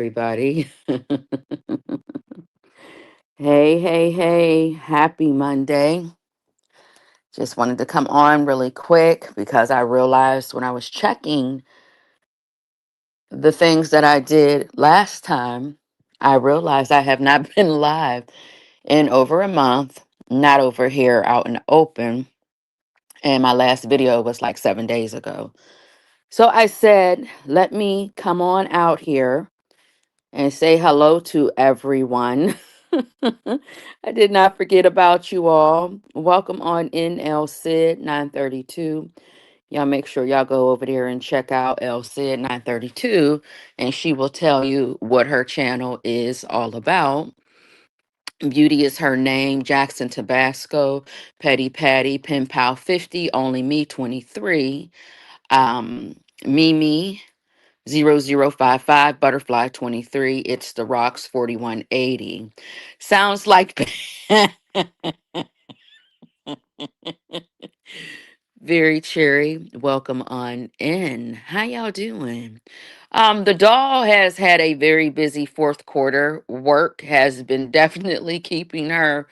everybody. Hey, hey, hey. Happy Monday. Just wanted to come on really quick because I realized when I was checking the things that I did last time, I realized I have not been live in over a month, not over here out in the open. And my last video was like 7 days ago. So I said, let me come on out here and say hello to everyone. I did not forget about you all. Welcome on in L Sid 932. Y'all make sure y'all go over there and check out L Sid 932, and she will tell you what her channel is all about. Beauty is her name. Jackson Tabasco, Petty Patty, Pen Pal 50, Only Me 23, Mimi 0055, Butterfly 23, It's the Rocks 4180. Sounds like very cherry. Welcome on in. How y'all doing? The doll has had a very busy fourth quarter. Work has been definitely keeping her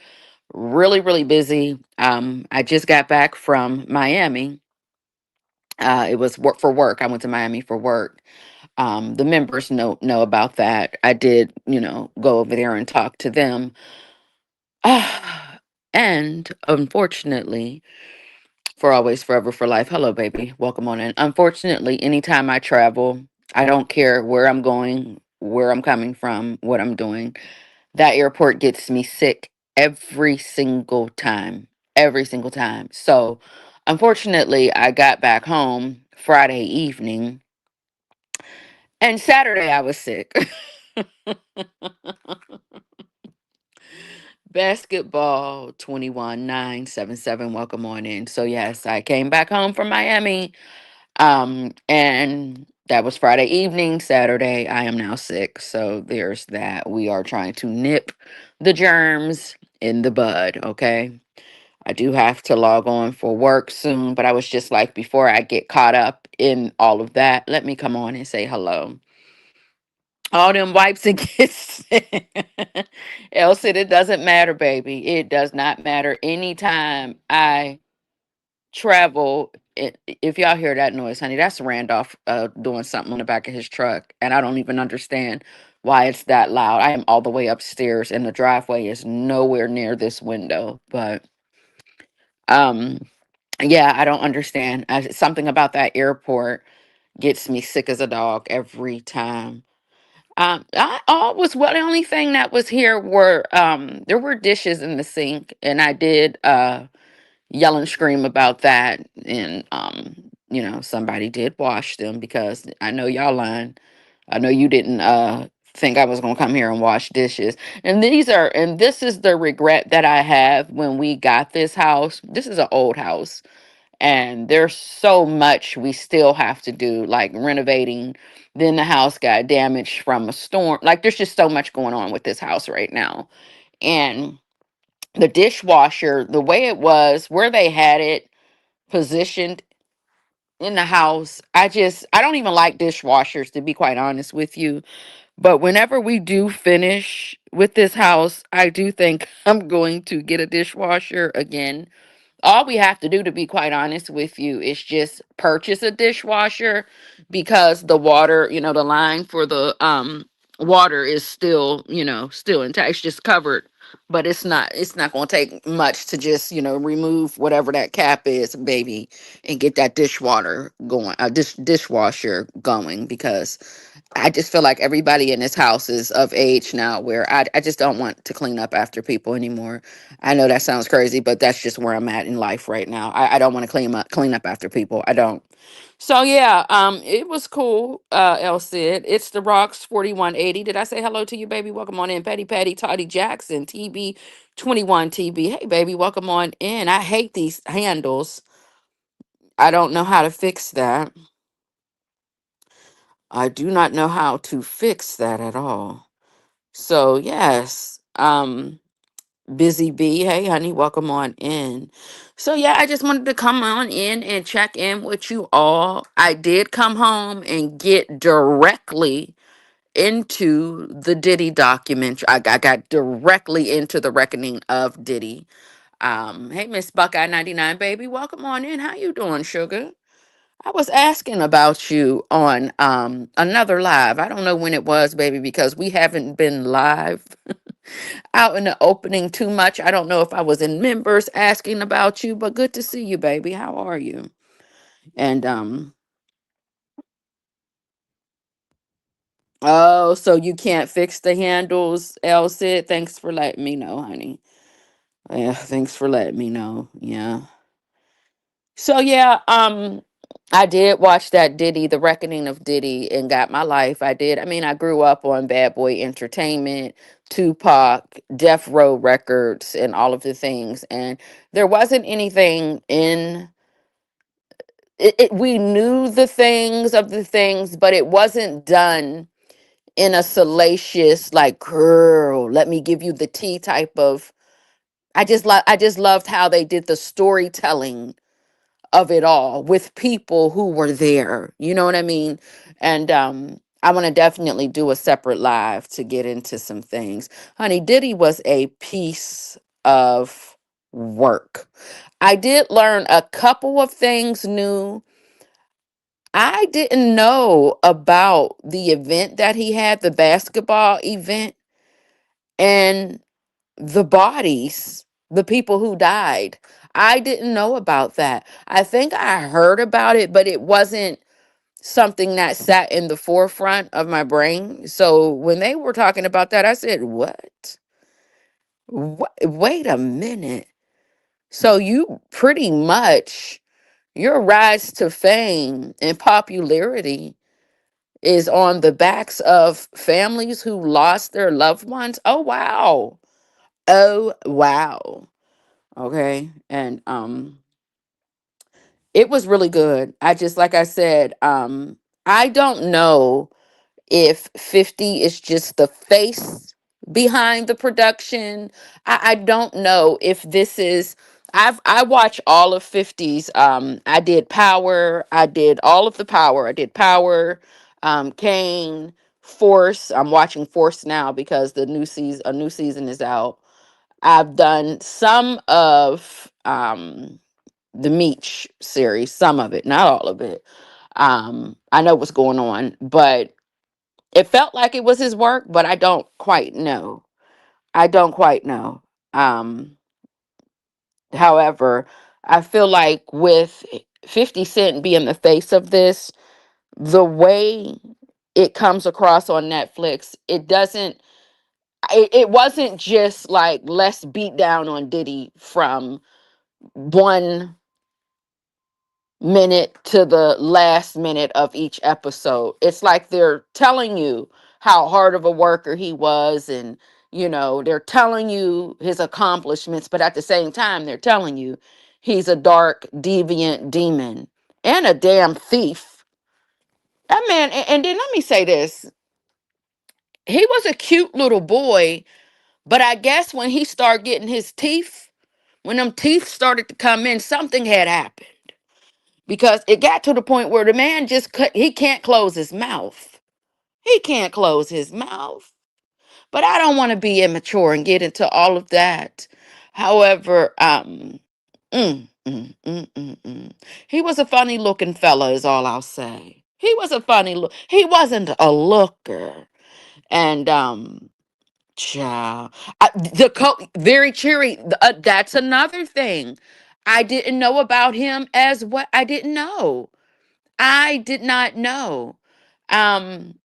really, really busy. I just got back from Miami. It was work for work. I went to Miami for work. The members know about that. I did, go over there and talk to them. And unfortunately, for always, forever, for life. Hello, baby. Welcome on in. Unfortunately, anytime I travel, I don't care where I'm going, where I'm coming from, what I'm doing. That airport gets me sick every single time. Every single time. So, unfortunately, I got back home Friday evening, and Saturday I was sick. Basketball 21977. Welcome on in. So yes, I came back home from Miami. And that was Friday evening. Saturday, I am now sick. So there's that. We are trying to nip the germs in the bud, okay? I do have to log on for work soon, but I was just like, before I get caught up in all of that, let me come on and say hello. All them wipes and kisses. Else it doesn't matter, baby. It does not matter. Anytime I travel, if y'all hear that noise, honey, that's Randolph doing something on the back of his truck, and I don't even understand why it's that loud. I am all the way upstairs, and the driveway is nowhere near this window. But um, yeah, I don't understand. Something about that airport gets me sick as a dog every time. I all was well. The only thing that was here were there were dishes in the sink, and I did yell and scream about that, and somebody did wash them, because I know y'all lying. I know you didn't think I was gonna come here and wash dishes. And this is the regret that I have. When we got this house, this is an old house, and there's so much we still have to do, like renovating. Then the house got damaged from a storm. Like, there's just so much going on with this house right now. And the dishwasher, the way it was, where they had it positioned in the house, I don't even like dishwashers, to be quite honest with you. But whenever we do finish with this house, I do think I'm going to get a dishwasher again. All we have to do, to be quite honest with you, is just purchase a dishwasher, because the water, the line for the water is still, still intact. It's just covered, but it's not going to take much to just, remove whatever that cap is, baby, and get that dishwater going, dishwasher going, because I just feel like everybody in this house is of age now, where I just don't want to clean up after people anymore. I know that sounds crazy, but that's just where I'm at in life right now. I don't want to clean up after people. I don't. So yeah, it was cool, El Cid. It's the Rocks 4180. Did I say hello to you, baby? Welcome on in. Petty Patty, Toddy Jackson, TB 21 TB. Hey baby, welcome on in. I hate these handles. I don't know how to fix that. I do not know how to fix that at all. So yes, Busy Bee, hey honey, welcome on in. So yeah, I just wanted to come on in and check in with you all. I did come home and get directly into the Diddy documentary. I got directly into the reckoning of Diddy. Hey, Miss Buckeye 99, baby, welcome on in. How you doing, sugar? I was asking about you on another live. I don't know when it was, baby, because we haven't been live out in the opening too much. I don't know if I was in members asking about you, but good to see you, baby. How are you? And oh, so you can't fix the handles, El Cid? Thanks for letting me know, honey. Yeah, thanks for letting me know. Yeah. So yeah, I did watch that Diddy, The Reckoning of Diddy, and got my life. I did. I mean, I grew up on Bad Boy Entertainment, Tupac, Death Row Records, and all of the things. And there wasn't anything in we knew the things of the things, but it wasn't done in a salacious, like, girl, let me give you the tea type of. I just loved how they did the storytelling of it all with people who were there. You know what I mean? And I want to definitely do a separate live to get into some things. Honey, Diddy was a piece of work. I did learn a couple of things new. I didn't know about the event that he had, the basketball event, and the bodies, the people who died. I didn't know about that. I think I heard about it, but it wasn't something that sat in the forefront of my brain. So when they were talking about that, I said, "What? What? Wait a minute." So you pretty much your rise to fame and popularity is on the backs of families who lost their loved ones. Oh wow. Oh wow. Okay. And it was really good. I just, like I said, I don't know if 50 is just the face behind the production. I don't know if this is. I watch all of 50's. I did Power. I did all of the Power. I did Power, Kane, Force. I'm watching Force now because a new season is out. I've done some of the Meech series, some of it, not all of it. I know what's going on, but it felt like it was his work, but I don't quite know. I don't quite know. Um, However, I feel like with 50 Cent being the face of this, the way it comes across on Netflix, it wasn't just like let's beat down on Diddy from 1 minute to the last minute of each episode. It's like they're telling you how hard of a worker he was, and they're telling you his accomplishments, but at the same time they're telling you he's a dark deviant demon and a damn thief. That man, and then let me say this, he was a cute little boy, but I guess when he started getting his teeth, when them teeth started to come in, something had happened, because it got to the point where the man he can't close his mouth. He can't close his mouth. But I don't want to be immature and get into all of that. However, he was a funny looking fella, is all I'll say. He was a funny look. He wasn't a looker. And child, very cheery. That's another thing I didn't know about him as what I didn't know. I did not know. Um,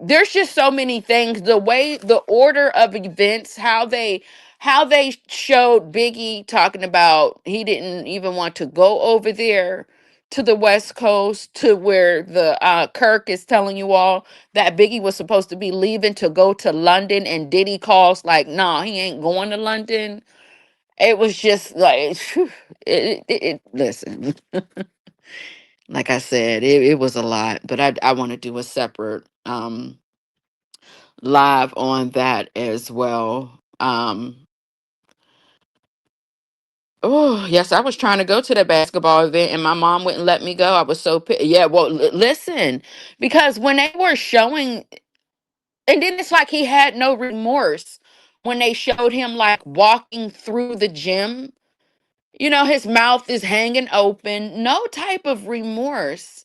there's just so many things. The way, the order of events, how they showed Biggie talking about he didn't even want to go over there to the West Coast, to where the Kirk is telling you all that Biggie was supposed to be leaving to go to London, and Diddy calls like, "Nah, he ain't going to London." It was just like, listen. Like I said, it was a lot, but I want to do a separate live on that as well. Oh, yes, I was trying to go to the basketball event and my mom wouldn't let me go. I was so yeah, well, listen, because when they were showing, and then it's like he had no remorse when they showed him like walking through the gym. You know, his mouth is hanging open, no type of remorse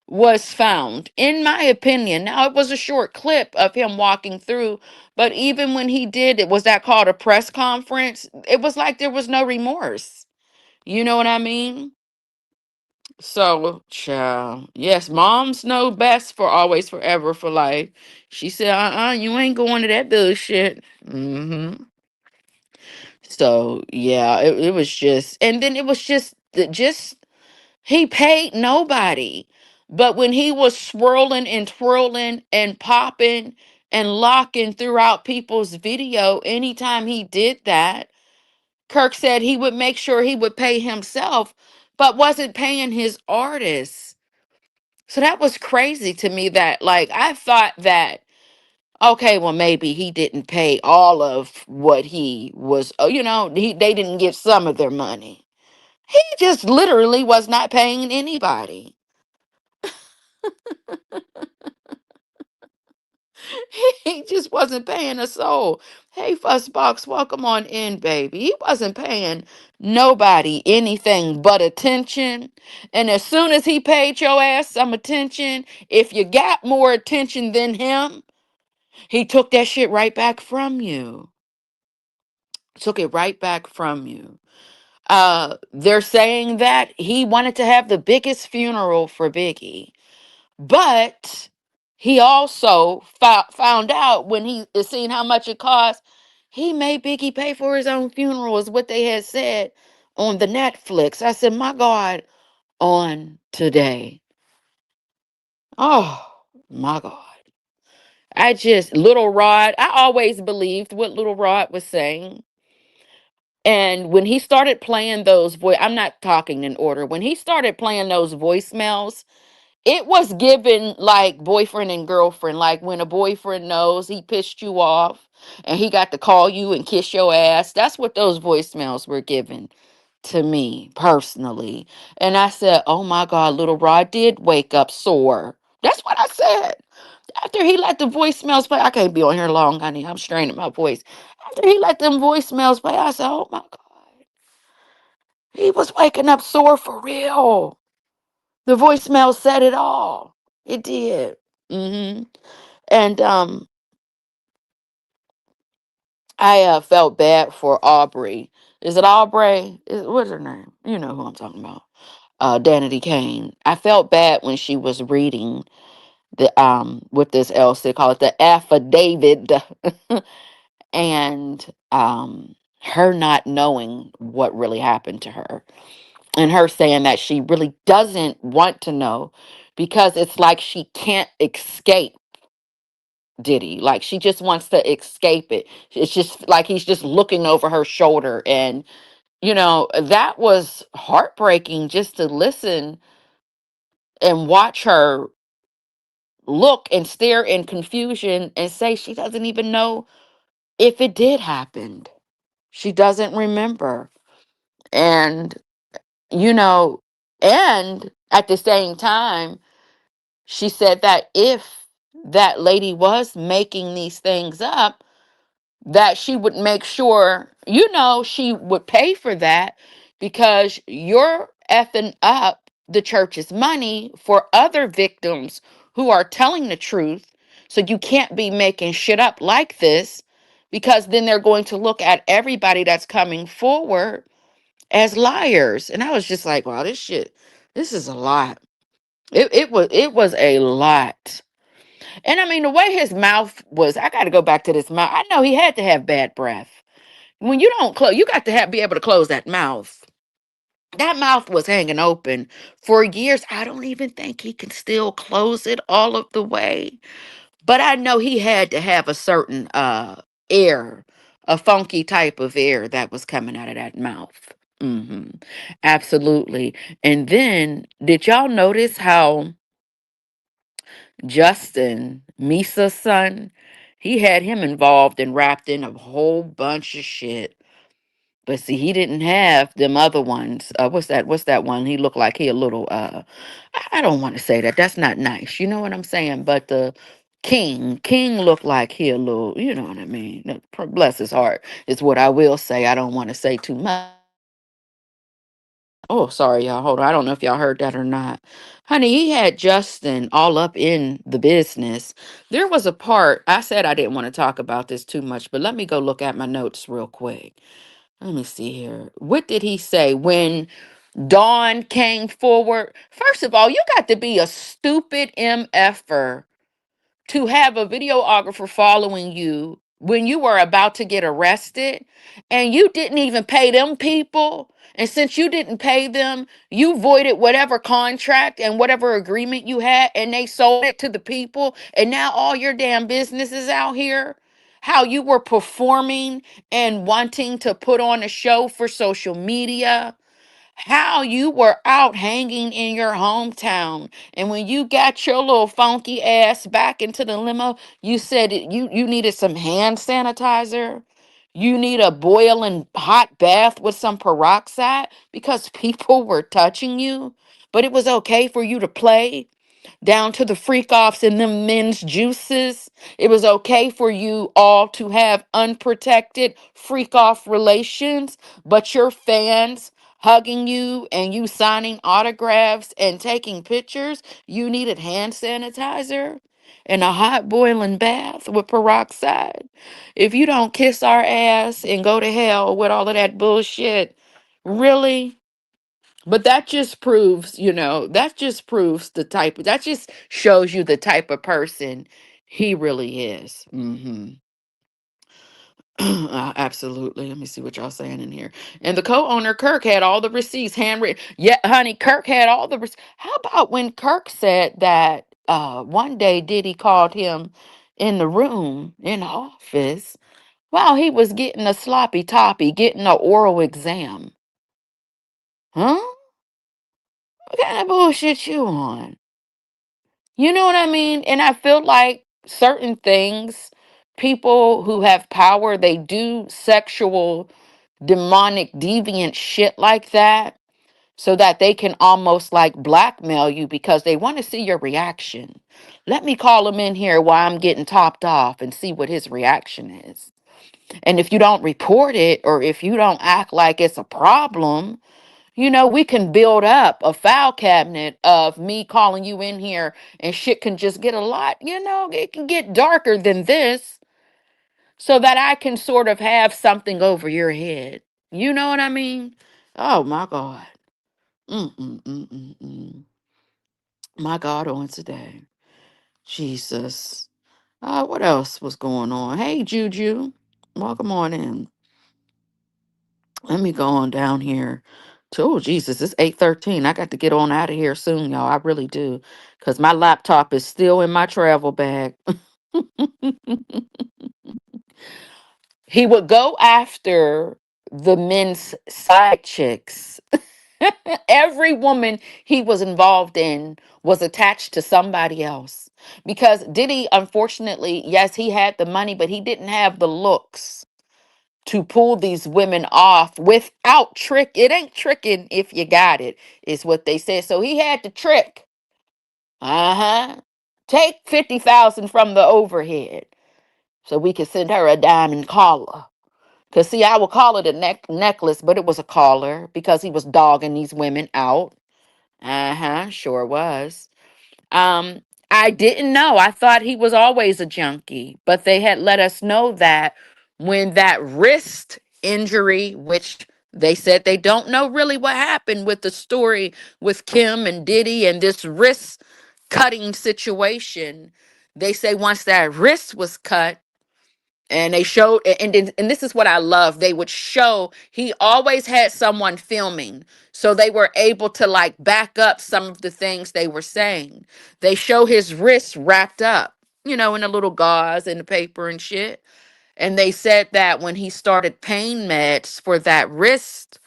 was found, in my opinion. Now, it was a short clip of him walking through, but even when he did, it was that called a press conference. It was like there was no remorse. You know what I mean? So, child, yes, moms know best for always, forever, for life. She said, you ain't going to that bullshit. So, yeah, it was just, and then it was just he paid nobody. But when he was swirling and twirling and popping and locking throughout people's video, anytime he did that, Kirk said he would make sure he would pay himself, but wasn't paying his artists. So that was crazy to me, that like I thought that, okay, well, maybe he didn't pay all of what he was, they didn't get some of their money. He just literally was not paying anybody. He just wasn't paying a soul. Hey, Fussbox, welcome on in, baby. He wasn't paying nobody anything but attention. And as soon as he paid your ass some attention, if you got more attention than him, he took that shit right back from you. Took it right back from you. They're saying that he wanted to have the biggest funeral for Biggie. But he also found out when he is seeing how much it cost, he made Biggie pay for his own funeral, is what they had said on the Netflix. I said, my God, on today. Oh, my God. Little Rod, I always believed what Little Rod was saying. And when he started playing those I'm not talking in order. When he started playing those voicemails, it was given like boyfriend and girlfriend, like when a boyfriend knows he pissed you off and he got to call you and kiss your ass. That's what those voicemails were given to me personally. And I said, oh my God, Little Rod did wake up sore. That's what I said. After he let the voicemails play, I can't be on here long, honey. I'm straining my voice. After he let them voicemails play, I said, oh my God, he was waking up sore for real. The voicemail said it all. It did. And I felt bad for Aubrey. Is it Aubrey? What's her name? You know who I'm talking about. Danity Kane. I felt bad when she was reading the what this else they call it, the affidavit, and her not knowing what really happened to her, and her saying that she really doesn't want to know because it's like she can't escape Diddy. Like she just wants to escape it. It's just like he's just looking over her shoulder. And, that was heartbreaking just to listen and watch her look and stare in confusion and say she doesn't even know if it did happen. She doesn't remember. And, you know, and at the same time, she said that if that lady was making these things up, that she would make sure, she would pay for that because you're effing up the church's money for other victims who are telling the truth. So you can't be making shit up like this because then they're going to look at everybody that's coming forward as liars. And I was just like, wow, this is a lot. It was a lot. And I mean, the way his mouth was, I got to go back to this mouth. I know he had to have bad breath. When you don't close, you got to be able to close that mouth. That mouth was hanging open for years. I don't even think he can still close it all of the way. But I know he had to have a certain air, a funky type of air that was coming out of that mouth. Absolutely. And then, did y'all notice how Justin, Misa's son, he had him involved and wrapped in a whole bunch of shit. But see, he didn't have them other ones. What's that? What's that one? He looked like he a little. I don't want to say that. That's not nice. You know what I'm saying? But the King looked like he a little. You know what I mean? No, bless his heart is what I will say. I don't want to say too much. Oh, sorry, y'all. Hold on. I don't know if y'all heard that or not. Honey, he had Justin all up in the business. There was a part, I said I didn't want to talk about this too much, but let me go look at my notes real quick. Let me see here. What did he say when Dawn came forward? First of all, you got to be a stupid MFer to have a videographer following you when you were about to get arrested and you didn't even pay them people. And since you didn't pay them, you voided whatever contract and whatever agreement you had, and they sold it to the people. And now all your damn business is out here. How you were performing and wanting to put on a show for social media, how you were out hanging in your hometown, and when you got your little funky ass back into the limo, you said you needed some hand sanitizer, you need a boiling hot bath with some peroxide because people were touching you, but it was okay for you to play down to the freak offs and them men's juices. It was okay for you all to have unprotected freak off relations, but your fans hugging you and you signing autographs and taking pictures, you needed hand sanitizer and a hot boiling bath with peroxide. If you don't kiss our ass and go to hell with all of that bullshit, really? But that just proves, that just proves that just shows you the type of person he really is. Absolutely. Let me see what y'all saying in here. And the co-owner, Kirk, had all the receipts handwritten. Yeah, honey, Kirk had all the receipts. How about when Kirk said that one day Diddy called him in the room in the office while he was getting a sloppy toppy, getting an oral exam? Huh? What kind of bullshit you on? You know what I mean? And I feel like certain things, people who have power, they do sexual, demonic, deviant shit like that so that they can almost like blackmail you because they want to see your reaction. Let me call him in here while I'm getting topped off and see what his reaction is. And if you don't report it or if you don't act like it's a problem, we can build up a file cabinet of me calling you in here and shit can just get a lot, it can get darker than this so that I can sort of have something over your head. You know what I mean? Oh my God. Mm-mm-mm-mm-mm. My God, on today. Jesus. What else was going on? Hey, Juju. Welcome on in. Let me go on down here to, oh Jesus, it's 8:13. I got to get on out of here soon, y'all. I really do. Because my laptop is still in my travel bag. He would go after the men's side chicks. Every woman he was involved in was attached to somebody else. Because Diddy, unfortunately, yes, he had the money, but he didn't have the looks to pull these women off without trick. It ain't tricking if you got it, is what they said. So he had to trick. Uh-huh. Take 50,000 from the overhead so we could send her a diamond collar. Cause see, I would call it a necklace, but it was a collar because he was dogging these women out. Uh-huh, sure was. Um, I didn't know. I thought he was always a junkie, but they had let us know that when that wrist injury, which they said they don't know really what happened with the story with Kim and Diddy and this wrist cutting situation. They say once that wrist was cut, and they showed and this is what I love, they would show he always had someone filming so they were able to like back up some of the things they were saying. They show his wrists wrapped up, in a little gauze and the paper and shit, and they said that when he started pain meds for that wrist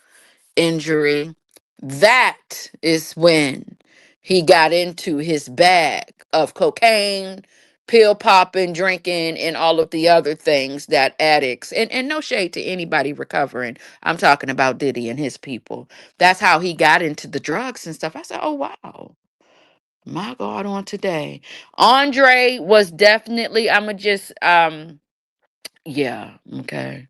injury, that is when he got into his bag of cocaine, pill popping, drinking, and all of the other things that addicts, and no shade to anybody recovering. I'm talking about Diddy and his people. That's how he got into the drugs and stuff. I said, oh wow. My God, on today. Andre was definitely, I'ma just yeah, okay.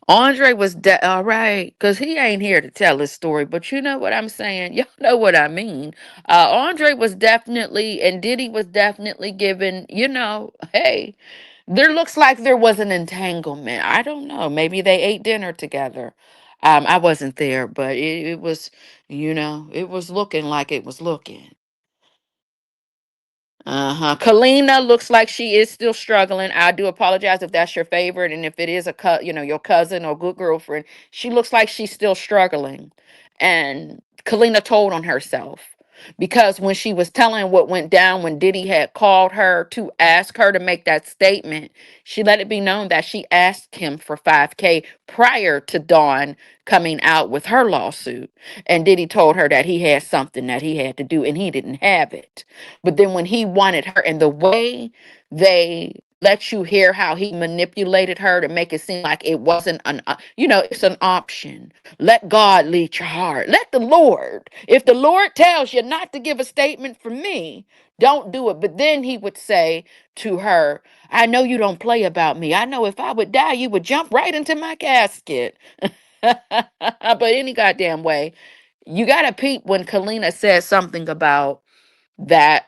Andre was all right, because he ain't here to tell his story, but you know what I'm saying? Y'all know what I mean. Andre was definitely, and Diddy was definitely given, hey, there looks like there was an entanglement. I don't know. Maybe they ate dinner together. I wasn't there, but it was, it was looking like it was looking. Uh-huh. Kalina looks like she is still struggling. I do apologize if that's your favorite, and if it is your cousin or good girlfriend. She looks like she's still struggling. And Kalina told on herself because when she was telling what went down when Diddy had called her to ask her to make that statement, she let it be known that she asked him for 5K prior to Dawn coming out with her lawsuit. And Diddy told her that he had something that he had to do and he didn't have it. But then when he wanted her, and the way they let you hear how he manipulated her to make it seem like it wasn't it's an option. Let God lead your heart. Let the Lord, if the Lord tells you not to give a statement for me, don't do it. But then he would say to her, I know you don't play about me. I know if I would die, you would jump right into my casket. But any goddamn way, you got to peep when Kalina says something about that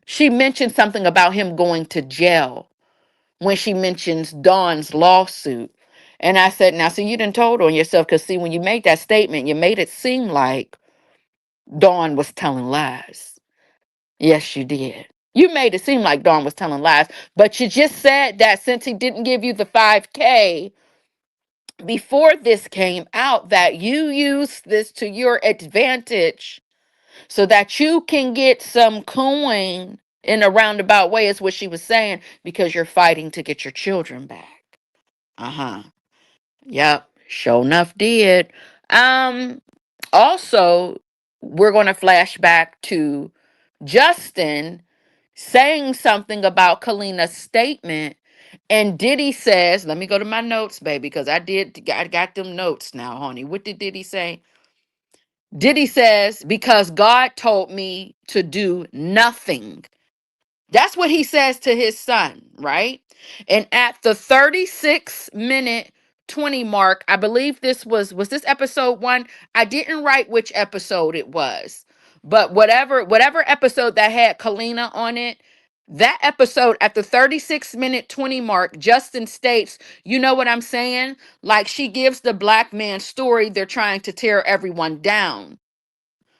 she mentioned something about him going to jail when she mentions Dawn's lawsuit. And I said, now, see, you didn't told on yourself because, see, when you made that statement, you made it seem like Dawn was telling lies. Yes, you did. You made it seem like Dawn was telling lies, but you just said that since he didn't give you the 5K before this came out, that you used this to your advantage so that you can get some coin in a roundabout way, is what she was saying, because you're fighting to get your children back. Uh-huh. Yep. Sure enough did. Um, Also, we're gonna flash back to Justin saying something about Kalina's statement. And Diddy says, let me go to my notes, baby, because I got them notes now, honey. What did Diddy say? Diddy says, because God told me to do nothing. That's what he says to his son, right? And at the 36-minute 20 mark, I believe this was this episode 1? I didn't write which episode it was. But whatever episode that had Kalina on it, that episode at the 36-minute 20 mark, Justin states, you know what I'm saying? Like she gives the black man's story, they're trying to tear everyone down.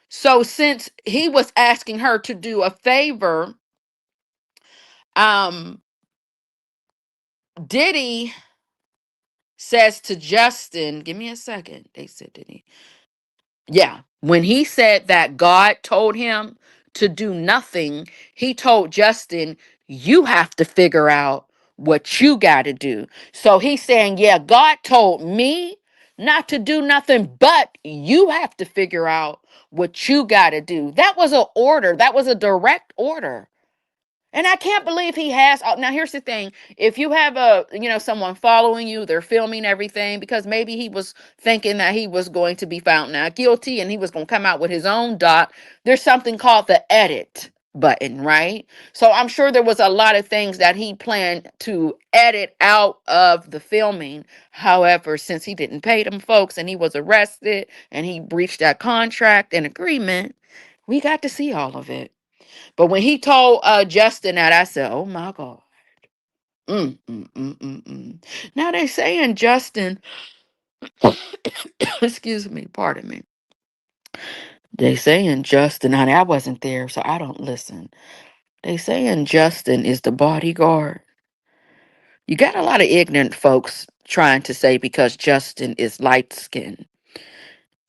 So since he was asking her to do a favor, um Diddy says to Justin, give me a second. They said Diddy. Yeah. When he said that God told him to do nothing, he told Justin, you have to figure out what you got to do. So he's saying, yeah, God told me not to do nothing, but you have to figure out what you got to do. That was an order. That was a direct order. And I can't believe he has. Now, here's the thing. If you have someone following you, they're filming everything because maybe he was thinking that he was going to be found not guilty and he was going to come out with his own doc. There's something called the edit button, right? So I'm sure there was a lot of things that he planned to edit out of the filming. However, since he didn't pay them folks and he was arrested and he breached that contract and agreement, we got to see all of it. But when he told Justin that, I said, "Oh my God." Mm. Now they saying Justin, excuse me, pardon me. They saying Justin, honey, I wasn't there, so I don't listen. They saying Justin is the bodyguard. You got a lot of ignorant folks trying to say because Justin is light skinned,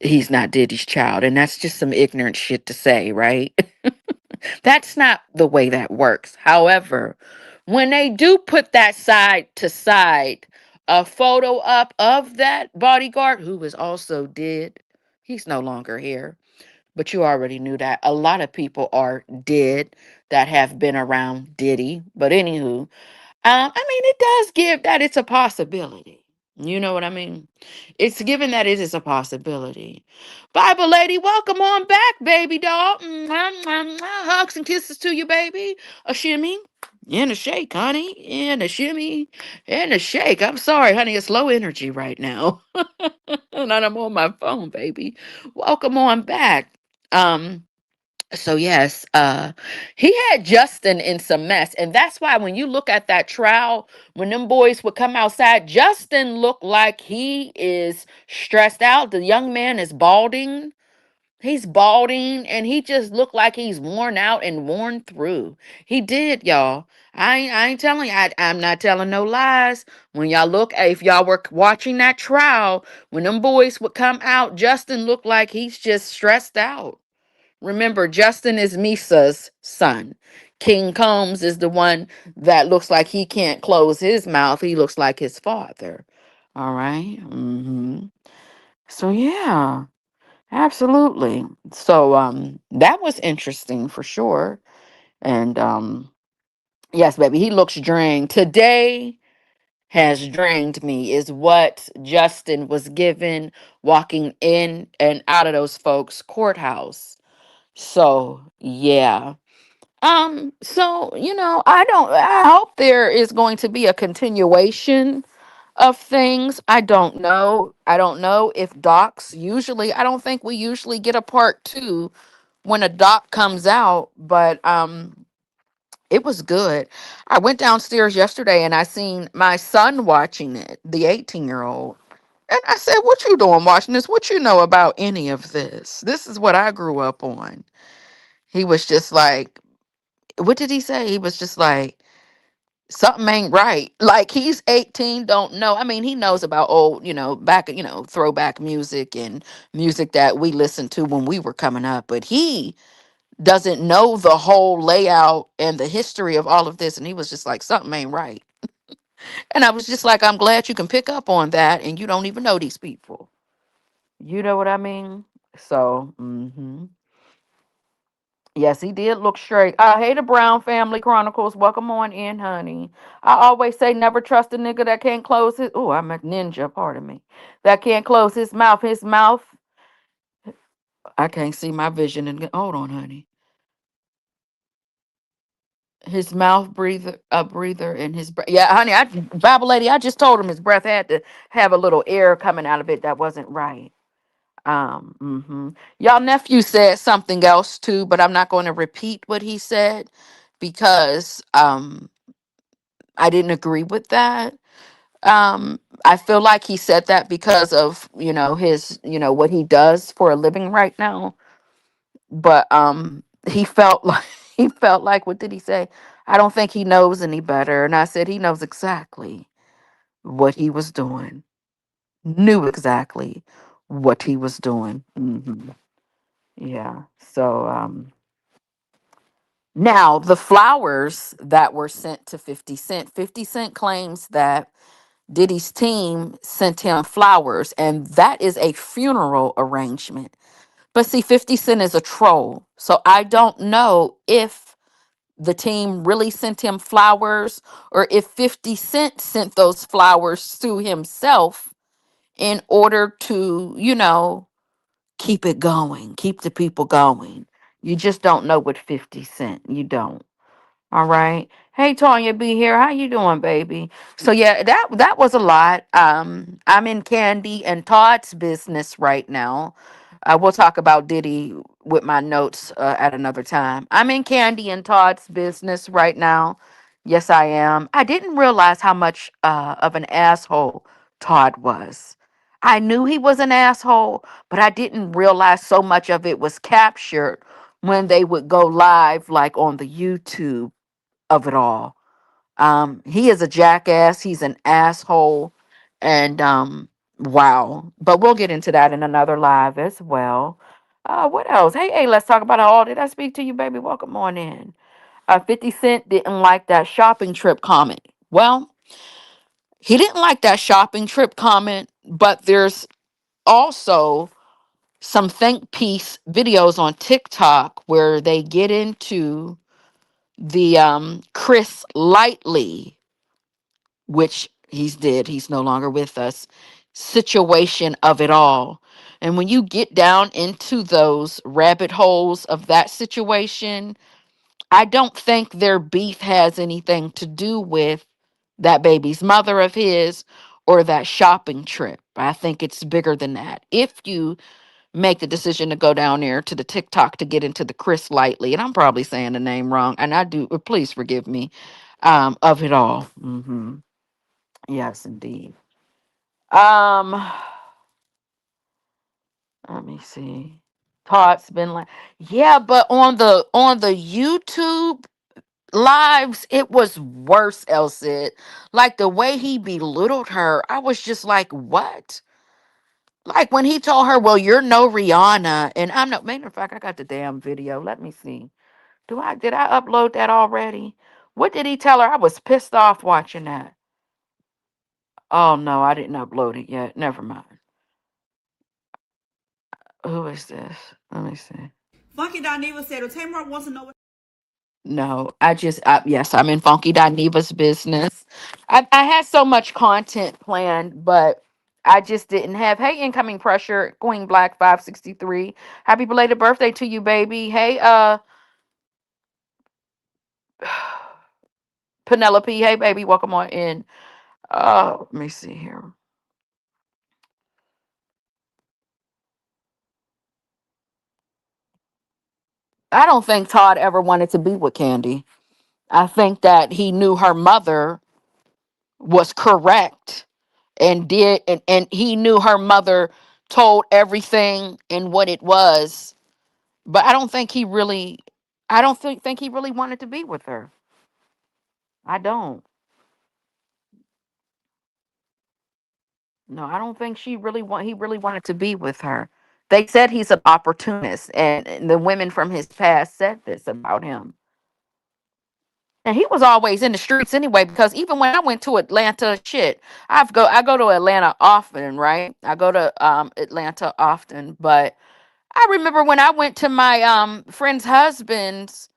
he's not Diddy's child. And that's just some ignorant shit to say, right? That's not the way that works. However, when they do put that side to side, a photo up of that bodyguard who is also dead, he's no longer here. But you already knew that. A lot of people are dead that have been around Diddy. But anywho, I mean, it does give that it's a possibility. You know what I mean? It's given that it is a possibility. Bible lady, welcome on back, baby doll. Mwah, mwah, mwah. Hugs and kisses to you, baby. A shimmy and a shake, honey. And a shimmy and a shake. I'm sorry, honey. It's low energy right now. And I'm on my phone, baby. Welcome on back. Um, so yes, he had Justin in some mess, and that's why when you look at that trial, when them boys would come outside, Justin looked like he is stressed out. The young man is balding. He's balding, and he just looked like he's worn out and worn through. He did, y'all. I ain't telling you. I'm not telling no lies. When y'all look, if y'all were watching that trial, when them boys would come out, Justin looked like he's just stressed out. Remember, Justin is Misa's son. King Combs is the one that looks like he can't close his mouth. He looks like his father. All right. So yeah, absolutely. So that was interesting for sure. And yes, baby, he looks drained. Today has drained me is what Justin was given walking in and out of those folks' courthouse. So yeah. So I hope there is going to be a continuation of things. I don't know if docs usually I don't think we usually get a part two when a doc comes out, but it was good. I went downstairs yesterday and I seen my son watching it, the 18-year-old. And I said, "What you doing watching this? What you know about any of this? This is what I grew up on." He was just like, what did he say? He was just like, something ain't right. Like he's 18, don't know. I mean, he knows about old, back, throwback music and music that we listened to when we were coming up, but he doesn't know the whole layout and the history of all of this. And he was just like, something ain't right. And I was just like, I'm glad you can pick up on that and you don't even know these people. You know what I mean? So, yes, he did look straight. Hey, the Brown Family Chronicles. Welcome on in, honey. I always say never trust a nigga that can't close his. Oh, I'm a ninja. Pardon me. That can't close his mouth. His mouth. I can't see my vision. And hold on, honey. His mouth breather, a breather, and his breath. Yeah, honey. Bible lady. I just told him his breath had to have a little air coming out of it that wasn't right. Y'all nephew said something else too, but I'm not going to repeat what he said because I didn't agree with that. I feel like he said that because of, his, what he does for a living right now. But he felt like he felt like, what did he say? I don't think he knows any better. And I said he knows exactly what he was doing. Knew exactly what he was doing. Yeah. So now the flowers that were sent to 50 Cent, 50 Cent claims that Diddy's team sent him flowers, and that is a funeral arrangement. But see, 50 Cent is a troll. So I don't know if the team really sent him flowers or if 50 Cent sent those flowers to himself in order to, keep it going, keep the people going. You just don't know with 50 Cent. You don't. All right. Hey Tanya, be here. How you doing, baby? So yeah, that was a lot. I'm in Candy and Todd's business right now. We'll talk about Diddy with my notes at another time. I'm in Candy and Todd's business right now. Yes, I am. I didn't realize how much of an asshole Todd was. I knew he was an asshole, but I didn't realize so much of it was captured when they would go live, like on the YouTube of it all. He is a jackass. He's an asshole. And wow. But we'll get into that in another live as well. What else? Hey, let's talk about it all. Did I speak to you, baby? Welcome on in. 50 Cent didn't like that shopping trip comment. Well, he didn't like that shopping trip comment, but there's also some think piece videos on TikTok where they get into the Chris Lightly, which he's no longer with us, situation of it all. And when you get down into those rabbit holes of that situation, I don't think their beef has anything to do with that baby's mother of his or that shopping trip. I think it's bigger than that. If you make the decision to go down there to the TikTok to get into the Chris Lightly, and I'm probably saying the name wrong, and I do, please forgive me, of it all. Yes, indeed. Um, Let me see. Todd's been like, yeah, but on the YouTube lives, it was worse, Elsid. Like the way he belittled her, I was just like, what? Like when he told her, well, you're no Rihanna, and I'm no, matter of fact, I got the damn video. Let me see. Did I upload that already? What did he tell her? I was pissed off watching that. Oh no, I didn't upload it yet. Never mind. Who is this? Let me see. Funky Dineva said, Tamar wants to know what. No, yes, I'm in Funky Dineva's business. I had so much content planned, but I just didn't have. Hey, incoming pressure, Queen Black 563. Happy belated birthday to you, baby. Hey, Penelope. Hey, baby, welcome on in. Let me see here. I don't think Todd ever wanted to be with Candy. I think that he knew her mother was correct and he knew her mother told everything and what it was, but I don't think he really wanted to be with her. I don't. No, I don't think he really wanted to be with her. They said he's an opportunist, and the women from his past said this about him. And he was always in the streets anyway, because even when I went to Atlanta, shit, I go to Atlanta often, right? I go to Atlanta often, but I remember when I went to my friend's husband's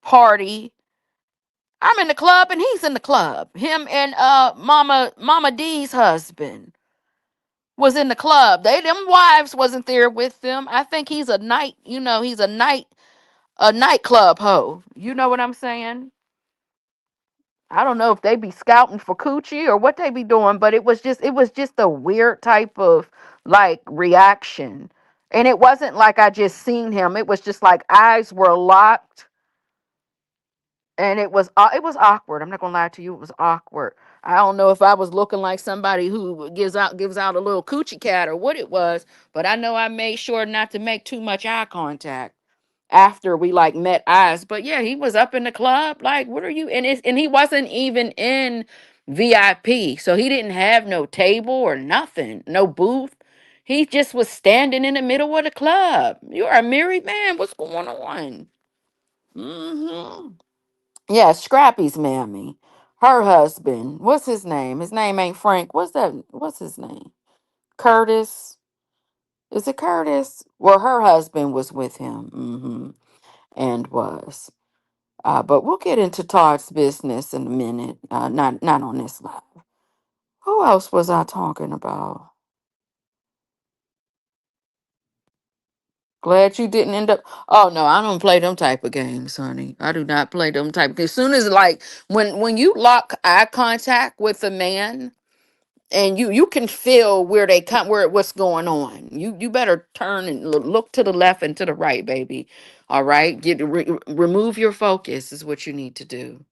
party, I'm in the club and he's in the club. Him and Mama D's husband was in the club. Them wives wasn't there with them. I think he's a night, he's a nightclub hoe. You know what I'm saying? I don't know if they be scouting for coochie or what they be doing, but it was just a weird type of like reaction. And it wasn't like I just seen him. It was just like eyes were locked and it was awkward. I'm not gonna lie to you, it was awkward. I don't know if I was looking like somebody who gives out a little coochie cat or what it was, but I know I made sure not to make too much eye contact after we like met eyes. But yeah, he was up in the club. Like, what are you? And he wasn't even in VIP, so he didn't have no table or nothing, no booth. He just was standing in the middle of the club. You're a married man. What's going on? Yeah, Scrappy's mammy. Her husband. What's his name? His name ain't Frank. What's that? What's his name? Curtis. Is it Curtis? Well, her husband was with him. And was. But we'll get into Todd's business in a minute. Not on this live. Who else was I talking about? Glad you didn't end up. Oh no, I don't play them type of games, honey. I do not play them type. As soon as like when you lock eye contact with a man, and you can feel where they come, what's going on. You better turn and look to the left and to the right, baby. All right, remove your focus is what you need to do.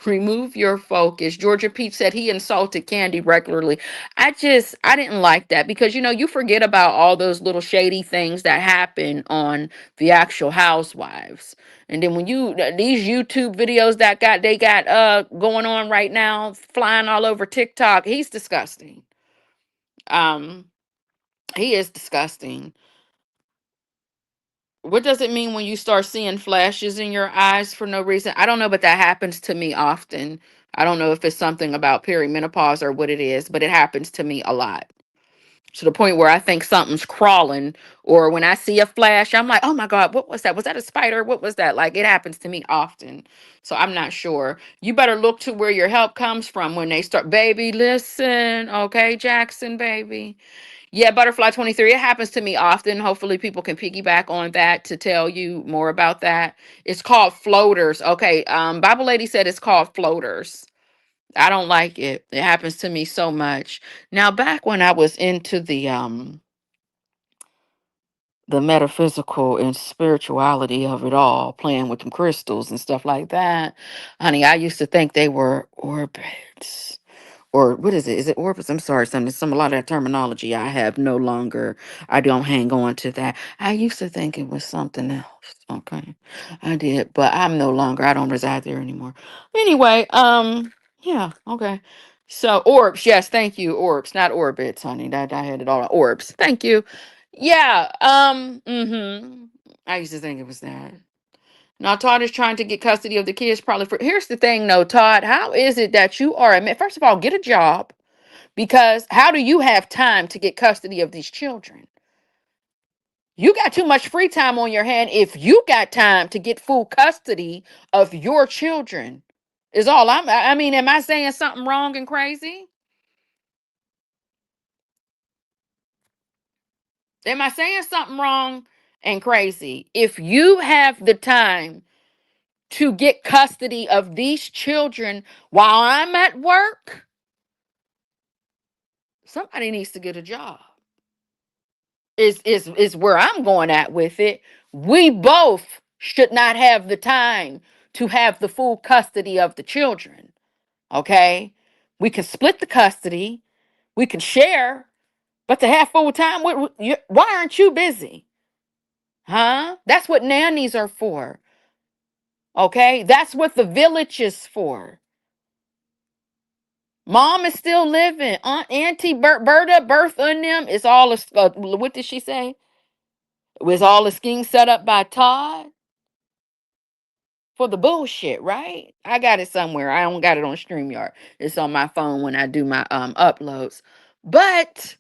Remove your focus. Georgia Peach said he insulted Candy regularly. I didn't like that because you forget about all those little shady things that happen on the actual housewives. And then when these YouTube videos they got going on right now, flying all over TikTok, he's disgusting. Um he is disgusting. What does it mean when you start seeing flashes in your eyes for no reason? I don't know, but that happens to me often. I don't know if it's something about perimenopause or what it is, but it happens to me a lot. to the point where I think something's crawling, or when I see a flash, I'm like, oh my God, what was that? Was that a spider? What was that? Like, it happens to me often. So I'm not sure. You better look to where your help comes from when they start. Baby, listen. Okay, Jackson, baby. Yeah, Butterfly 23. It happens to me often. Hopefully, people can piggyback on that to tell you more about that. It's called floaters. Okay. Bible Lady said it's called floaters. I don't like it. It happens to me so much. Now, back when I was into the metaphysical and spirituality of it all, playing with them crystals and stuff like that, honey, I used to think they were orbits. Or what is it? Is it orbits? I'm sorry, a lot of that terminology I have no longer. I don't hang on to that. I used to think it was something else. Okay. I did, but I'm no longer. I don't reside there anymore. Anyway, yeah, okay. So orbs, yes, thank you. Orbs, not orbits, honey. That I had it all. Orbs. Thank you. Yeah. I used to think it was that. Now, Todd is trying to get custody of the kids, probably for. Here's the thing, though, Todd. How is it that you are a man? First of all, get a job, because how do you have time to get custody of these children? You got too much free time on your hand if you got time to get full custody of your children. Is all I mean, am I saying something wrong and crazy? Am I saying something wrong and crazy? If you have the time to get custody of these children while I'm at work, somebody needs to get a job. Is where I'm going at with it. We both should not have the time to have the full custody of the children. Okay? We can split the custody, we can share, but to have full time, why aren't you busy? Huh? That's what nannies are for. Okay? That's what the village is for. Mom is still living. Aunt Auntie Berta, Bertha, and them. It's all what did she say? It was all a scheme set up by Todd for the bullshit, right? I got it somewhere. I don't got it on StreamYard. It's on my phone when I do my uploads. But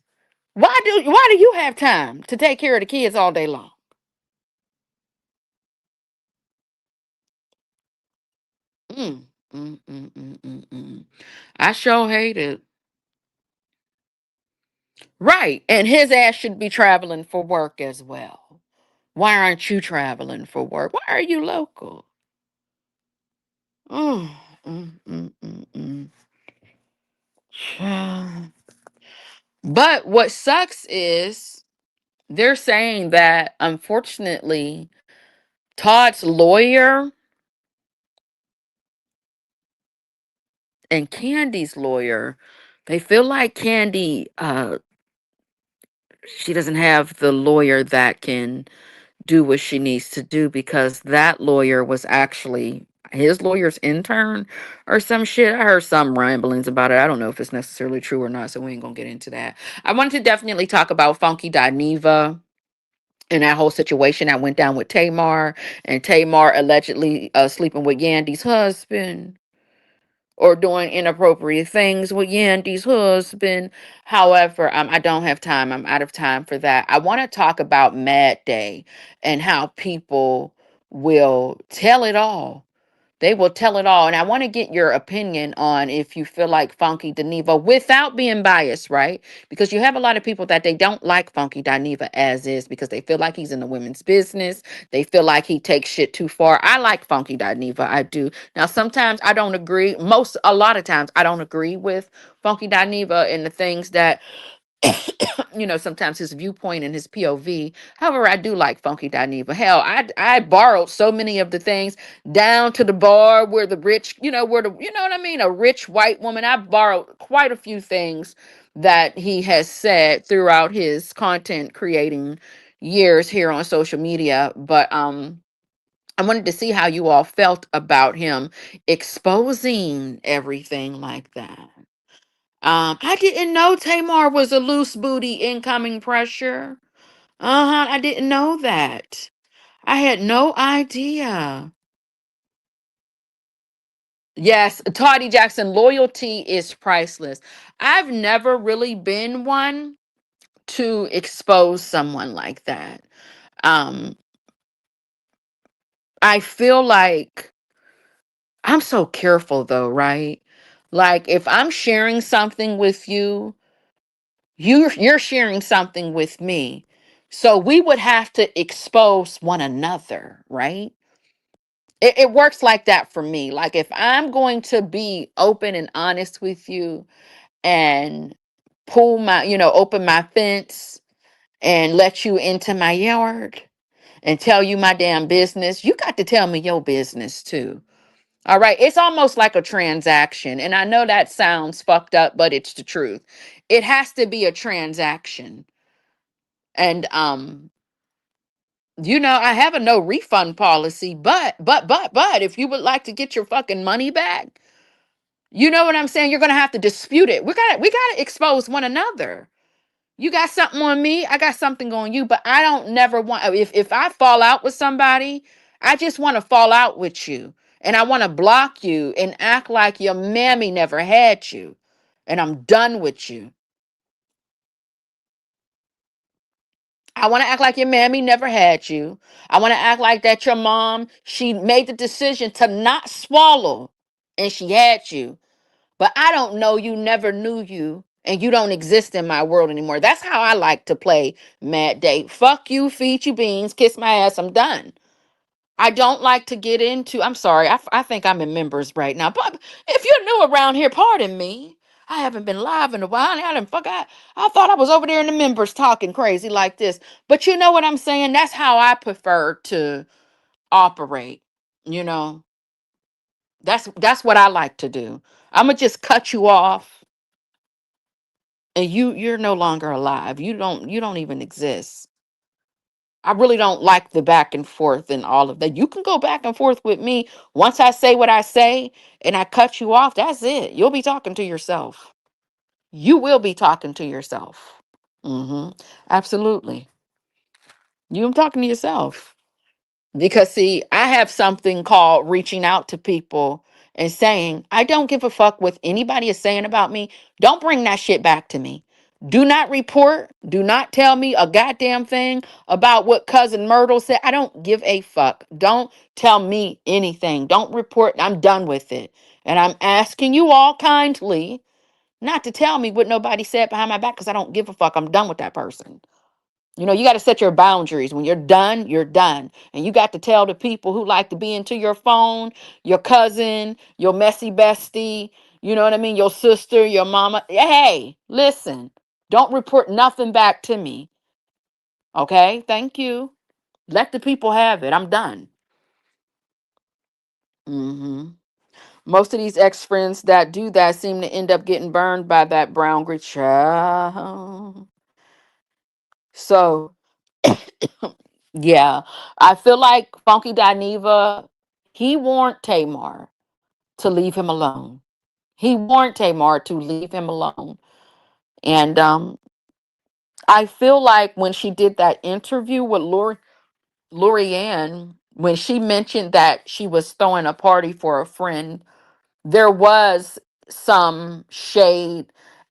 why do you have time to take care of the kids all day long? Mm, mm. I sure hate it. Right. And his ass should be traveling for work as well. Why aren't you traveling for work? Why are you local? Mm, mm. Child. But what sucks is they're saying that unfortunately, Todd's lawyer and Candy's lawyer, they feel like Candy, she doesn't have the lawyer that can do what she needs to do, because that lawyer was actually his lawyer's intern or some shit. I heard some ramblings about it. I don't know if it's necessarily true or not, so we ain't gonna get into that. I wanted to definitely talk about Funky Dineva and that whole situation that went down with Tamar, and Tamar allegedly sleeping with Yandy's husband or doing inappropriate things with Yandy's husband. However, I don't have time. I'm out of time for that. I want to talk about Mad Day and how people will tell it all. They will tell it all. And I want to get your opinion on if you feel like Funky Dineva without being biased, right? Because you have a lot of people that they don't like Funky Dineva as is, because they feel like he's in the women's business. They feel like he takes shit too far. I like Funky Dineva. I do. Now, sometimes I don't agree. A lot of times I don't agree with Funky Dineva and the things that sometimes his viewpoint and his POV. However, I do like Funky Dineva. Hell, I borrowed so many of the things, down to the bar where the rich, where the, what I mean, a rich white woman. I borrowed quite a few things that he has said throughout his content creating years here on social media. But I wanted to see how you all felt about him exposing everything like that. I didn't know Tamar was a loose booty incoming pressure. Uh-huh, I didn't know that. I had no idea. Yes, Toddy Jackson, loyalty is priceless. I've never really been one to expose someone like that. Um, I feel like I'm so careful though, right? Like if I'm sharing something with you, you're sharing something with me. So we would have to expose one another, right? It works like that for me. Like if I'm going to be open and honest with you and open my fence and let you into my yard and tell you my damn business, you got to tell me your business too. All right. It's almost like a transaction. And I know that sounds fucked up, but it's the truth. It has to be a transaction. And I have a no refund policy, but if you would like to get your fucking money back, you know what I'm saying? You're gonna have to dispute it. We gotta expose one another. You got something on me, I got something on you, but I don't never want if I fall out with somebody, I just want to fall out with you. And I want to block you and act like your mammy never had you. And I'm done with you. I want to act like your mammy never had you. I want to act like that your mom, she made the decision to not swallow and she had you. But I don't know you, never knew you, and you don't exist in my world anymore. That's how I like to play Mad Date. Fuck you, feed you beans, kiss my ass, I'm done. I don't like to get into, I'm sorry, I think I'm in members right now. But if you're new around here, pardon me. I haven't been live in a while. And I thought I was over there in the members talking crazy like this. But you know what I'm saying? That's how I prefer to operate. You know, that's what I like to do. I'm gonna just cut you off and you're no longer alive. You don't even exist. I really don't like the back and forth and all of that. You can go back and forth with me. Once I say what I say and I cut you off, that's it. You'll be talking to yourself. You will be talking to yourself. Absolutely. You're talking to yourself. Because, see, I have something called reaching out to people and saying, I don't give a fuck what anybody is saying about me. Don't bring that shit back to me. Do not report. Do not tell me a goddamn thing about what cousin Myrtle said. I don't give a fuck. Don't tell me anything. Don't report. I'm done with it. And I'm asking you all kindly not to tell me what nobody said behind my back because I don't give a fuck. I'm done with that person. You got to set your boundaries. When you're done, you're done. And you got to tell the people who like to be into your phone, your cousin, your messy bestie, you know what I mean? Your sister, your mama. Hey, listen, don't report nothing back to me. Okay? Thank you. Let the people have it. I'm done. hmm Most of these ex friends that do that seem to end up getting burned by that brown grit child. So, yeah, I feel like Funky Dineva, he warned Tamar to leave him alone. He warned Tamar to leave him alone. And I feel like when she did that interview with Lorianne, when she mentioned that she was throwing a party for a friend, there was some shade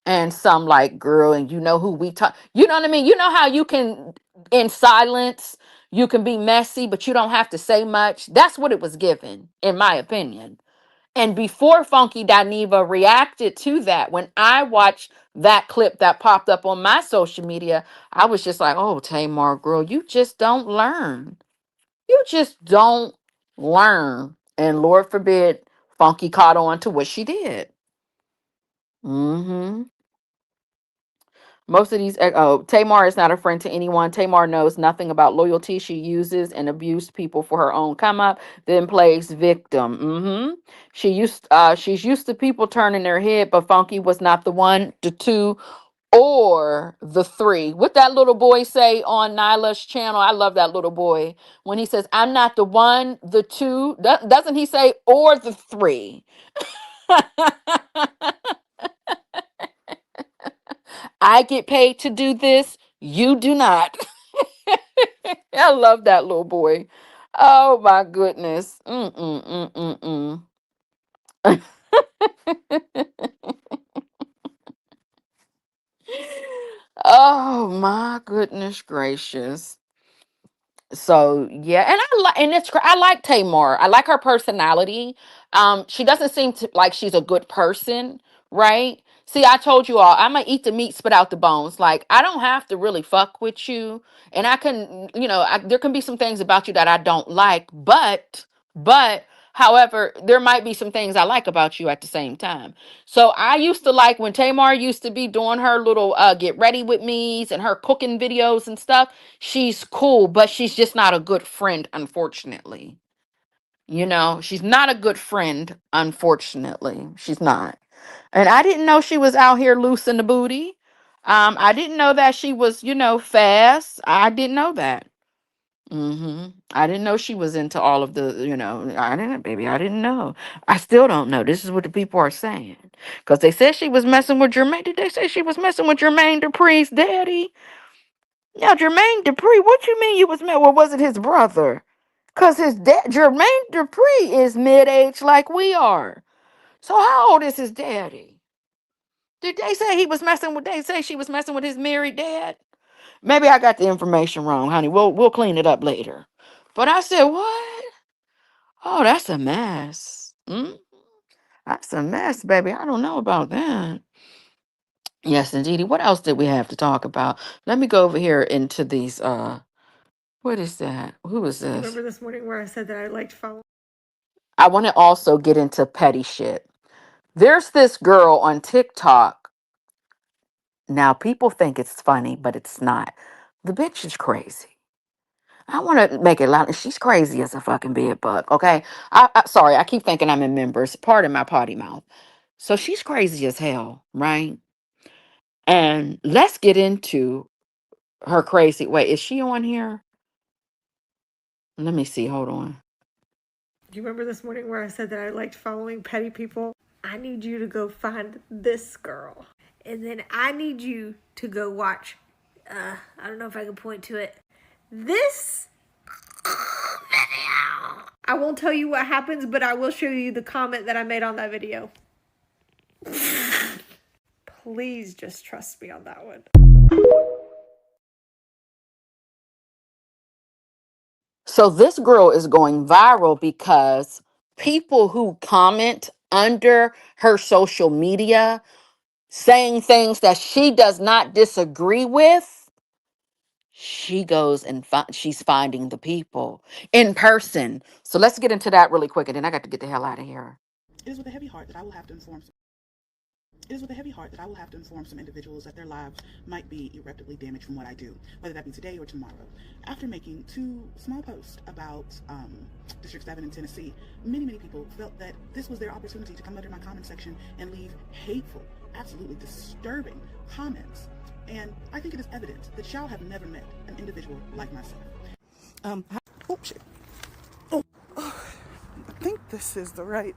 and some like, girl, and you know who we talk, you know what I mean? You know how you can, in silence, you can be messy, but you don't have to say much. That's what it was given, in my opinion. And before Funky Dineva reacted to that, when I watched that clip that popped up on my social media, I was just like, oh, Tamar, girl, you just don't learn. You just don't learn. And Lord forbid, Funky caught on to what she did. hmm Most of these, Tamar is not a friend to anyone. Tamar knows nothing about loyalty. She uses and abuses people for her own come up, then plays victim. She's used to people turning their head, but Funky was not the one, the two, or the three. What that little boy say on Nyla's channel? I love that little boy when he says, "I'm not the one, the two." Doesn't he say or the three? I get paid to do this. You do not. I love that little boy. Oh my goodness. Oh my goodness gracious. So yeah, and I like, and I like Tamar. I like her personality. She doesn't seem to like she's a good person, right? See, I told you all, I'm gonna eat the meat, spit out the bones. Like, I don't have to really fuck with you, and I can, there can be some things about you that I don't like, however, there might be some things I like about you at the same time. So I used to like when Tamar used to be doing her little get ready with me's and her cooking videos and stuff. She's cool, but she's just not a good friend, unfortunately. She's not a good friend, unfortunately. She's not. And I didn't know she was out here loose in the booty. I didn't know that she was, fast. I didn't know that. I didn't know she was into all of the, I didn't, baby, I didn't know. I still don't know. This is what the people are saying. Because they said she was messing with Jermaine. Did they say she was messing with Jermaine Dupri's daddy? Now, Jermaine Dupri, what you mean you was met? Well, was it his brother? Because his dad, Jermaine Dupri, is mid-age like we are. So how old is his daddy? Did they say they say she was messing with his married dad? Maybe I got the information wrong, honey. We'll clean it up later. But I said, what? Oh, that's a mess. That's a mess, baby. I don't know about that. Yes, indeedy. What else did we have to talk about? Let me go over here into these what is that? Who is You this? remember this morning where I said that I liked following? I want to also get into petty shit. There's this girl on TikTok. Now, people think it's funny, but it's not. The bitch is crazy. I want to make it loud. She's crazy as a fucking bed bug, okay? Sorry, I keep thinking I'm in members. Pardon my potty mouth. So she's crazy as hell, right? And let's get into her crazy. Wait, is she on here? Let me see. Hold on. Do you remember this morning where I said that I liked following petty people? I need you to go find this girl. And then I need you to go watch, I don't know if I can point to it, this video. I won't tell you what happens, but I will show you the comment that I made on that video. Please just trust me on that one. So this girl is going viral because people who comment under her social media saying things that she does not disagree with, she goes and she's finding the people in person. So let's get into that really quick, and then I got to get the hell out of here. It is with a heavy heart that I will have to inform some individuals that their lives might be irreparably damaged from what I do, whether that be today or tomorrow. After making 2 small posts about District 7 in Tennessee, many people felt that this was their opportunity to come under my comment section and leave hateful, absolutely disturbing comments. And I think it is evident that y'all have never met an individual like myself. Oh shit. Oh, I think this is the right.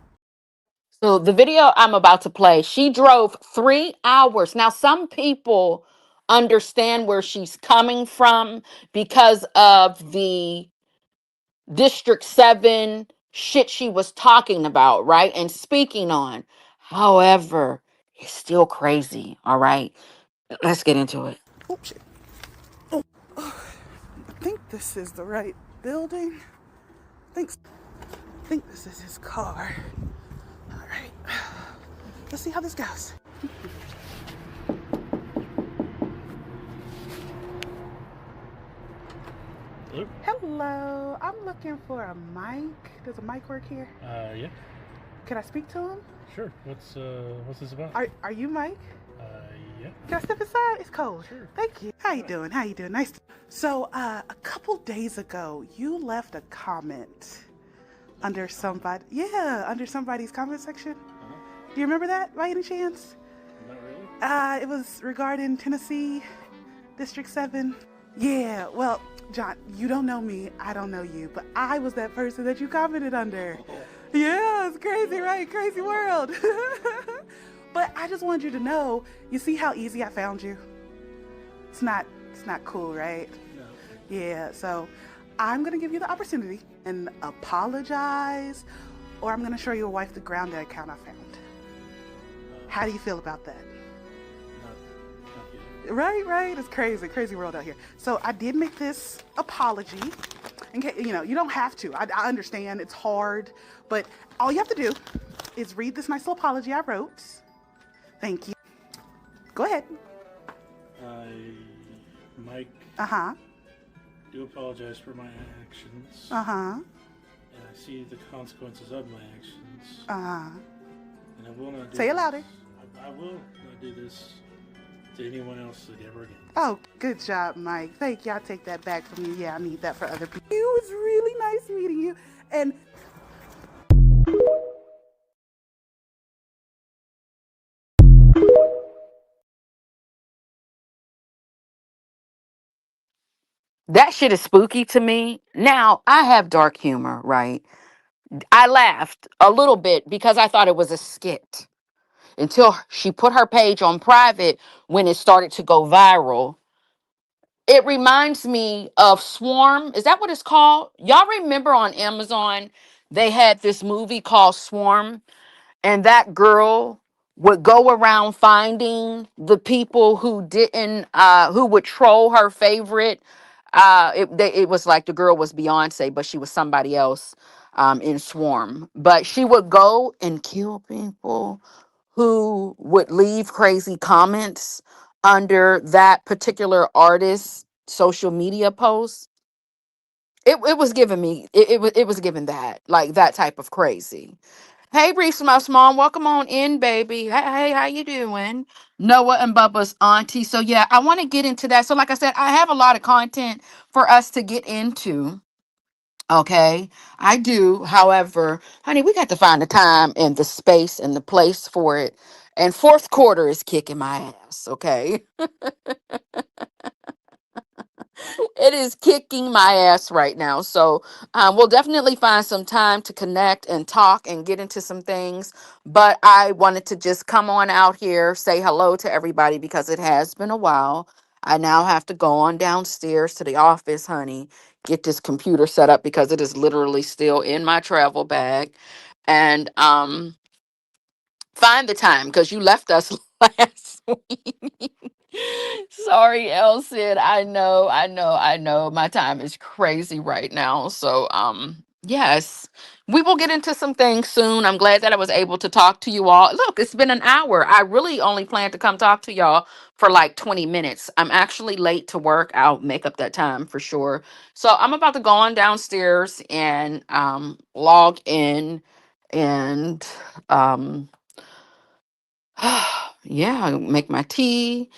So the video I'm about to play, she drove 3 hours. Now, some people understand where she's coming from because of the District 7 shit she was talking about, right? And speaking on. However, it's still crazy, all right? Let's get into it. Oh shit. Oh, I think this is the right building. I think this is his car. All right. Let's see how this goes. Hello? Hello. I'm looking for a mic. Does a mic work here? Yeah, Can I speak to him? sure. What's this about? Are you Mike? Yeah, Can I step inside? It's cold. sure. Thank you. How you doing? Nice. So, a couple days ago, you left a comment under somebody's comment section. Do you remember that by any chance? Not really. It was regarding Tennessee, District 7. Yeah, well, John, you don't know me, I don't know you, but I was that person that you commented under. Yeah, it's crazy, right? Crazy world. But I just wanted you to know, you see how easy I found you? It's not cool, right? No. Yeah, so I'm gonna give you the opportunity and apologize, or I'm gonna show your wife the grounded account I found. How do you feel about that? Not Right, right. It's crazy, crazy world out here. So I did make this apology. In case, you don't have to. I understand it's hard, but all you have to do is read this nice little apology I wrote. Thank you. Go ahead. I, Mike, Uh huh. do apologize for my actions, Uh huh. and I see the consequences of my actions, Uh huh. and I will not do Say it this. louder. I will not do this to anyone else ever again. Oh, good job, Mike. Thank you. I'll take that back from you. Yeah, I need that for other people. It was really nice meeting you. And That shit is spooky to me. Now, I have dark humor, right? I laughed a little bit because I thought it was a skit until she put her page on private when it started to go viral. It reminds me of Swarm. Is that what it's called? Y'all remember on Amazon, they had this movie called Swarm, and that girl would go around finding the people who didn't who would troll her favorite. It was like the girl was Beyonce, but she was somebody else in Swarm. But she would go and kill people who would leave crazy comments under that particular artist's social media post. It was giving me it was giving that, like, that type of crazy. Hey, Reese, my small, welcome on in, baby. Hey, how you doing? Noah and Bubba's auntie. So yeah, I want to get into that. So like I said, I have a lot of content for us to get into. Okay, I do. However, honey, we got to find the time and the space and the place for it. And fourth quarter is kicking my ass. Okay, it is kicking my ass right now. So we'll definitely find some time to connect and talk and get into some things. But I wanted to just come on out here, say hello to everybody because it has been a while. I now have to go on downstairs to the office, honey, get this computer set up because it is literally still in my travel bag. And find the time because you left us last week. Sorry, Elson. I know. My time is crazy right now. So, yes, we will get into some things soon. I'm glad that I was able to talk to you all. Look, it's been an hour. I really only planned to come talk to y'all for like 20 minutes. I'm actually late to work. I'll make up that time for sure. So I'm about to go on downstairs and log in and yeah, make my tea.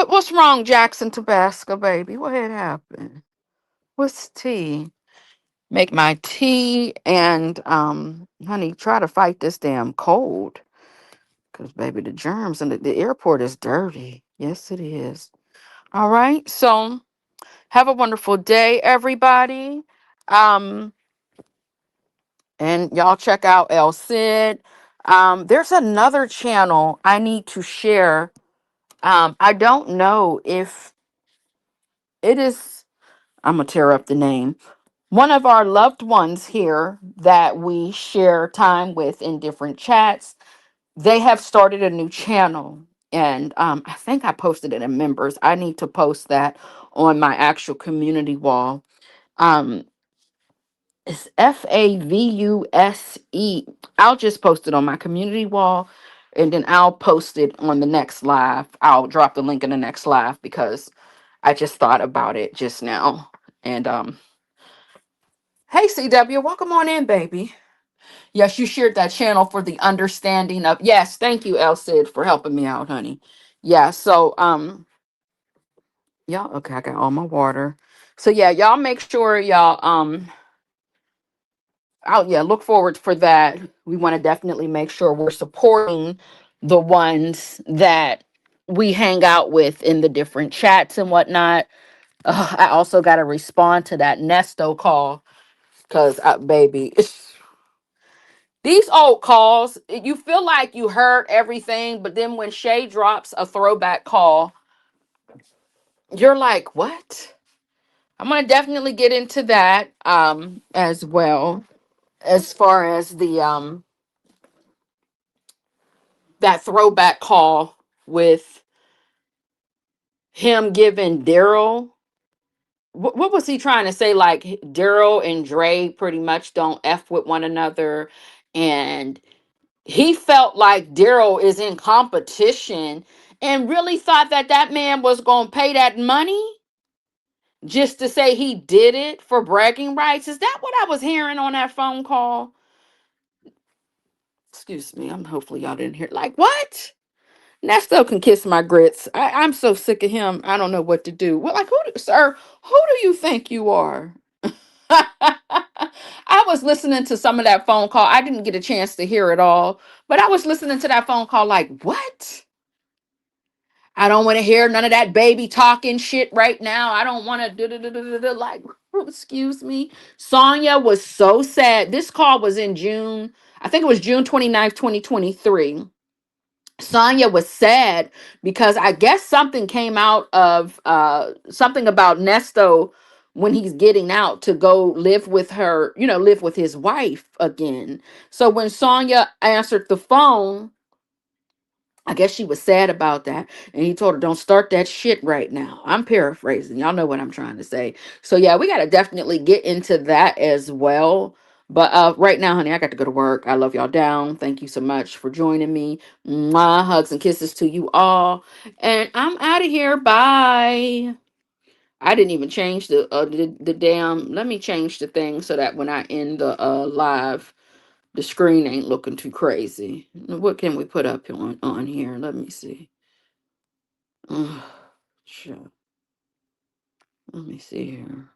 What's wrong, Jackson Tabasco, baby? What had happened? What's tea? Make my tea and honey, try to fight this damn cold. Cause baby, the germs and the airport is dirty. Yes, it is. All right. So have a wonderful day, everybody. Um, and y'all check out El Cid. There's another channel I need to share. I don't know if it is, I'm gonna tear up the name. One of our loved ones here that we share time with in different chats, they have started a new channel. And I think I posted it in members. I need to post that on my actual community wall. Um, it's FAVUSE. I'll just post it on my community wall and then I'll post it on the next live. I'll drop the link in the next live because I just thought about it just now. And hey CW, welcome on in, baby. Yes, you shared that channel for the understanding of, yes, thank you, El Cid, for helping me out, honey. Yeah, so y'all, okay, I got all my water. So yeah, y'all make sure y'all oh yeah, look forward for that. We want to definitely make sure we're supporting the ones that we hang out with in the different chats and whatnot. I also got to respond to that Nesto call because, baby, these old calls, you feel like you heard everything, but then when Shay drops a throwback call, you're like, what? I'm going to definitely get into that as well, as far as the that throwback call with him giving Daryl, what was he trying to say? Like Daryl and Dre pretty much don't F with one another. And he felt like Daryl is in competition and really thought that that man was going to pay that money just to say he did it for bragging rights. Is that what I was hearing on that phone call? Excuse me. I'm hopefully y'all didn't hear. Like, what? Nesto can kiss my grits. I'm so sick of him. I don't know what to do. Well, like, sir, who do you think you are? I was listening to some of that phone call. I didn't get a chance to hear it all, but I was listening to that phone call like, what? I don't want to hear none of that baby talking shit right now. I don't want to do like, excuse me. Sonya was so sad. This call was in June. I think it was June 29th, 2023. Sonya was sad because I guess something came out of something about Nesto when he's getting out to go live with her, live with his wife again. So when Sonya answered the phone, I guess she was sad about that. And he told her, don't start that shit right now. I'm paraphrasing. Y'all know what I'm trying to say. So yeah, we got to definitely get into that as well. But right now, honey, I got to go to work. I love y'all down. Thank you so much for joining me. Mwah, hugs and kisses to you all. And I'm out of here. Bye. I didn't even change the damn. Let me change the thing so that when I end the live, the screen ain't looking too crazy. What can we put up on here? Let me see. Sure. Let me see here.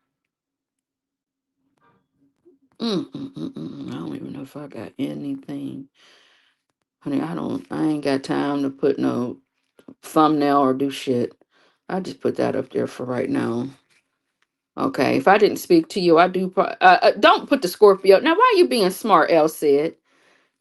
I don't even know if I got anything. Honey, I ain't got time to put no thumbnail or do shit. I just put that up there for right now. Okay, if I didn't speak to you, I do. Don't put the Scorpio. Now, why are you being smart, El said?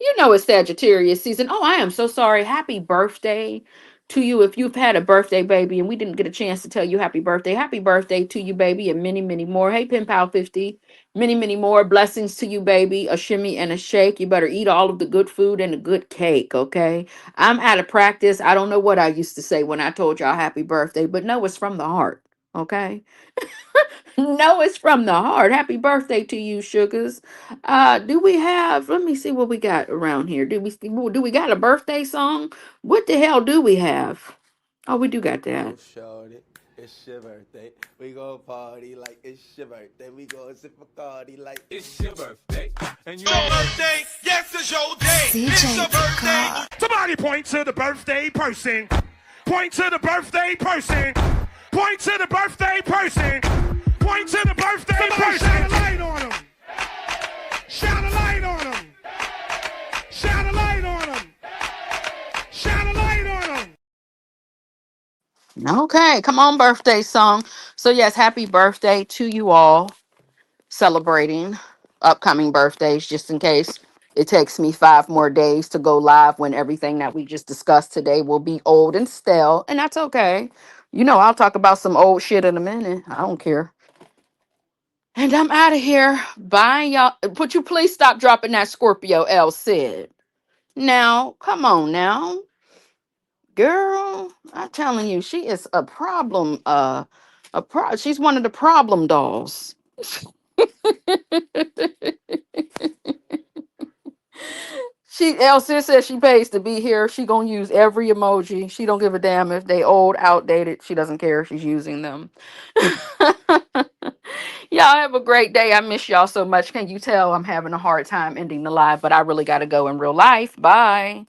You know it's Sagittarius season. Oh, I am so sorry. Happy birthday to you. If you've had a birthday, baby, and we didn't get a chance to tell you happy birthday to you, baby, and many, many more. Hey, Pen Pal 50. Many, many more blessings to you, baby. A shimmy and a shake. You better eat all of the good food and the good cake, okay? I'm out of practice. I don't know what I used to say when I told y'all happy birthday, but no, it's from the heart, okay? No, it's from the heart. Happy birthday to you, sugars. Do we have, let me see what we got around here. Do we got a birthday song? What the hell do we have? Oh, we do got that. Shorty, it's your birthday. We go party like it's your birthday. We go sip a party like it's your birthday. And your birthday, yes, it's your day. It's your birthday. Somebody point to the birthday person. Point to the birthday person. Point to the birthday person. Point to the birthday person. Shine a light on him. Shine a light on him. Shine a light on him. Shine a light on him. Okay, come on, birthday song. So, yes, happy birthday to you all celebrating upcoming birthdays, just in case it takes me 5 more days to go live when everything that we just discussed today will be old and stale, and that's okay. I'll talk about some old shit in a minute. I don't care. And I'm out of here. Bye, y'all. Would you please stop dropping that Scorpio L said? Now, come on now. Girl, I'm telling you, she is a problem. She's one of the problem dolls. Elsie says she pays to be here. She gonna use every emoji. She don't give a damn if they old, outdated. She doesn't care. She's using them. Y'all have a great day. I miss y'all so much. Can you tell I'm having a hard time ending the live? But I really gotta go in real life. Bye.